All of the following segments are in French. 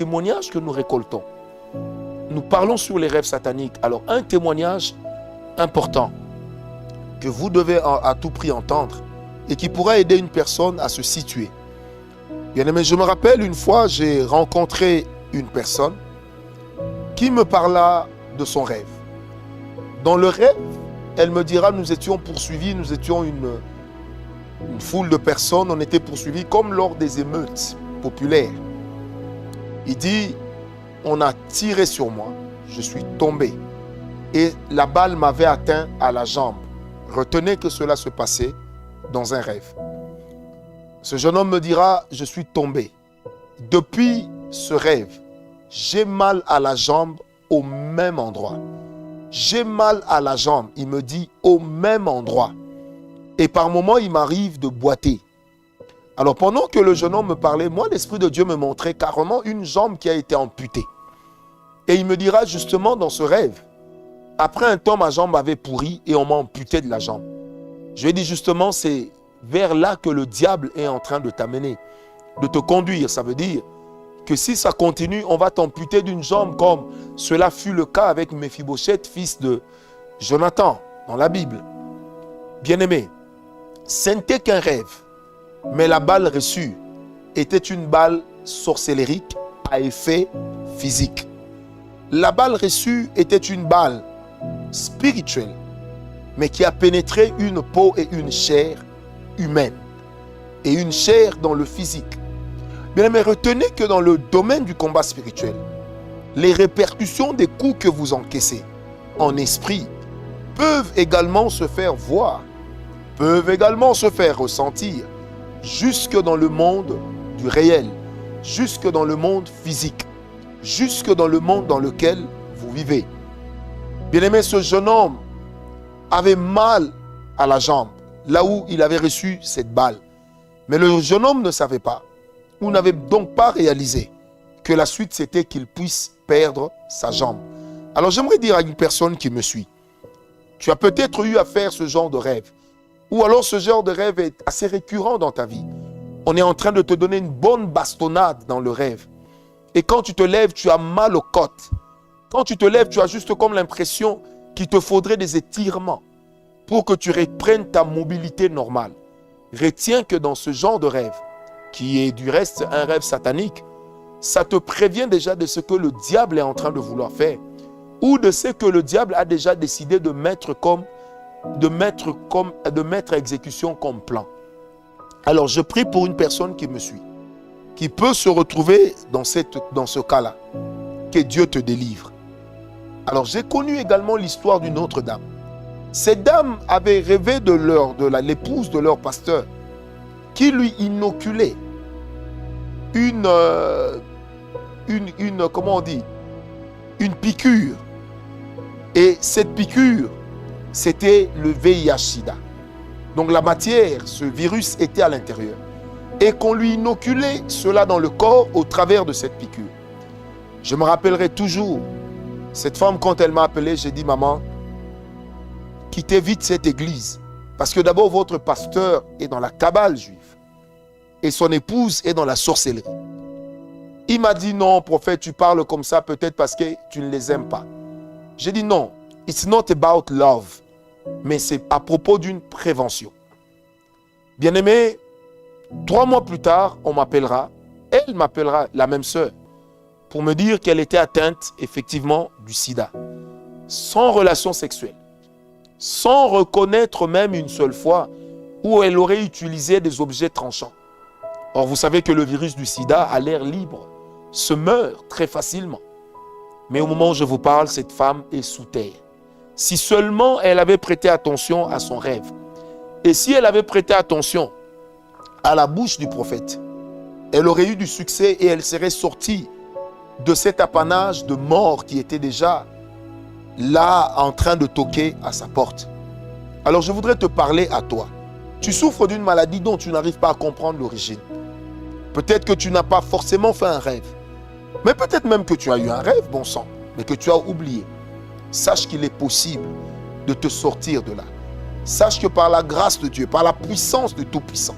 témoignages que nous récoltons. Nous parlons sur les rêves sataniques. Alors, un témoignage important que vous devez à tout prix entendre et qui pourra aider une personne à se situer. Bien aimé, je me rappelle une fois, j'ai rencontré une personne qui me parla de son rêve. Dans le rêve, elle me dira, nous étions poursuivis, nous étions une foule de personnes, on était poursuivis comme lors des émeutes populaires. Il dit, on a tiré sur moi, je suis tombé et la balle m'avait atteint à la jambe. Retenez que cela se passait dans un rêve. Ce jeune homme me dira, je suis tombé. Depuis ce rêve, j'ai mal à la jambe au même endroit. J'ai mal à la jambe, il me dit, au même endroit. Et par moments, il m'arrive de boiter. Alors pendant que le jeune homme me parlait, moi, l'Esprit de Dieu me montrait carrément une jambe qui a été amputée. Et il me dira justement dans ce rêve, après un temps, ma jambe avait pourri et on m'a amputé de la jambe. Je lui ai dit justement, c'est vers là que le diable est en train de t'amener, de te conduire. Ça veut dire que si ça continue, on va t'amputer d'une jambe comme cela fut le cas avec Méphibosheth, fils de Jonathan, dans la Bible. Bien-aimé, ce n'était qu'un rêve, mais la balle reçue était une balle sorcellérique à effet physique. La balle reçue était une balle spirituelle, mais qui a pénétré une peau et une chair humaine, et une chair dans le physique. Bien, mais retenez que dans le domaine du combat spirituel, les répercussions des coups que vous encaissez en esprit peuvent également se faire voir, peuvent également se faire ressentir jusque dans le monde du réel, jusque dans le monde physique, jusque dans le monde dans lequel vous vivez. Bien-aimé, ce jeune homme avait mal à la jambe, là où il avait reçu cette balle. Mais le jeune homme ne savait pas, ou n'avait donc pas réalisé que la suite c'était qu'il puisse perdre sa jambe. Alors j'aimerais dire à une personne qui me suit, tu as peut-être eu à faire ce genre de rêve, ou alors ce genre de rêve est assez récurrent dans ta vie. On est en train de te donner une bonne bastonnade dans le rêve. Et quand tu te lèves, tu as mal aux côtes. Quand tu te lèves, tu as juste comme l'impression qu'il te faudrait des étirements pour que tu reprennes ta mobilité normale. Retiens que dans ce genre de rêve, qui est du reste un rêve satanique, ça te prévient déjà de ce que le diable est en train de vouloir faire ou de ce que le diable a déjà décidé de mettre à exécution comme plan. Alors je prie pour une personne qui me suit, qui peut se retrouver dans ce cas-là, que Dieu te délivre. Alors j'ai connu également l'histoire d'une autre dame. Cette dame avait rêvé de l'épouse de leur pasteur qui lui inoculait une piqûre. Et cette piqûre, c'était le VIH-Sida. Donc la matière, ce virus était à l'intérieur. Et qu'on lui inoculait cela dans le corps au travers de cette piqûre. Je me rappellerai toujours, cette femme, quand elle m'a appelé, j'ai dit, maman, quittez vite cette église. Parce que d'abord, votre pasteur est dans la cabale juive. Et son épouse est dans la sorcellerie. Il m'a dit, non, prophète, tu parles comme ça peut-être parce que tu ne les aimes pas. J'ai dit, non, it's not about love. Mais c'est à propos d'une prévention. Bien-aimé, 3 mois plus tard, on m'appellera. Elle m'appellera, la même sœur, pour me dire qu'elle était atteinte effectivement du sida. Sans relation sexuelle. Sans reconnaître même une seule fois où elle aurait utilisé des objets tranchants. Or, vous savez que le virus du sida, à l'air libre, se meurt très facilement. Mais au moment où je vous parle, cette femme est sous terre. Si seulement elle avait prêté attention à son rêve, et si elle avait prêté attention à la bouche du prophète, elle aurait eu du succès et elle serait sortie de cet apanage de mort qui était déjà là en train de toquer à sa porte. Alors je voudrais te parler à toi. Tu souffres d'une maladie dont tu n'arrives pas à comprendre l'origine. Peut-être que tu n'as pas forcément fait un rêve. Mais peut-être même que tu as eu un rêve, bon sang, mais que tu as oublié. Sache qu'il est possible de te sortir de là. Sache que par la grâce de Dieu, par la puissance du Tout-Puissant,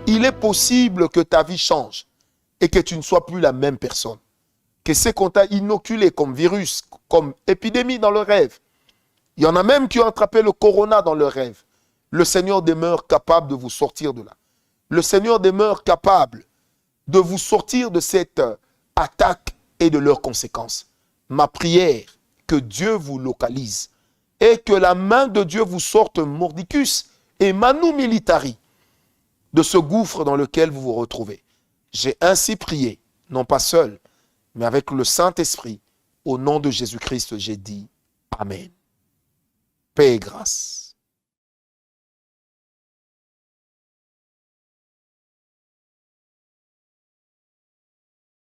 il est possible que ta vie change et que tu ne sois plus la même personne. que ce qu'on t'a inoculé comme virus, comme épidémie dans le rêve, il y en a même qui ont attrapé le corona dans le rêve. Le Seigneur demeure capable de vous sortir de là. Le Seigneur demeure capable de vous sortir de cette attaque et de leurs conséquences. Ma prière, que Dieu vous localise et que la main de Dieu vous sorte mordicus et manu militari de ce gouffre dans lequel vous vous retrouvez. J'ai ainsi prié, non pas seul, mais avec le Saint-Esprit. Au nom de Jésus-Christ, j'ai dit Amen. Paix et grâce.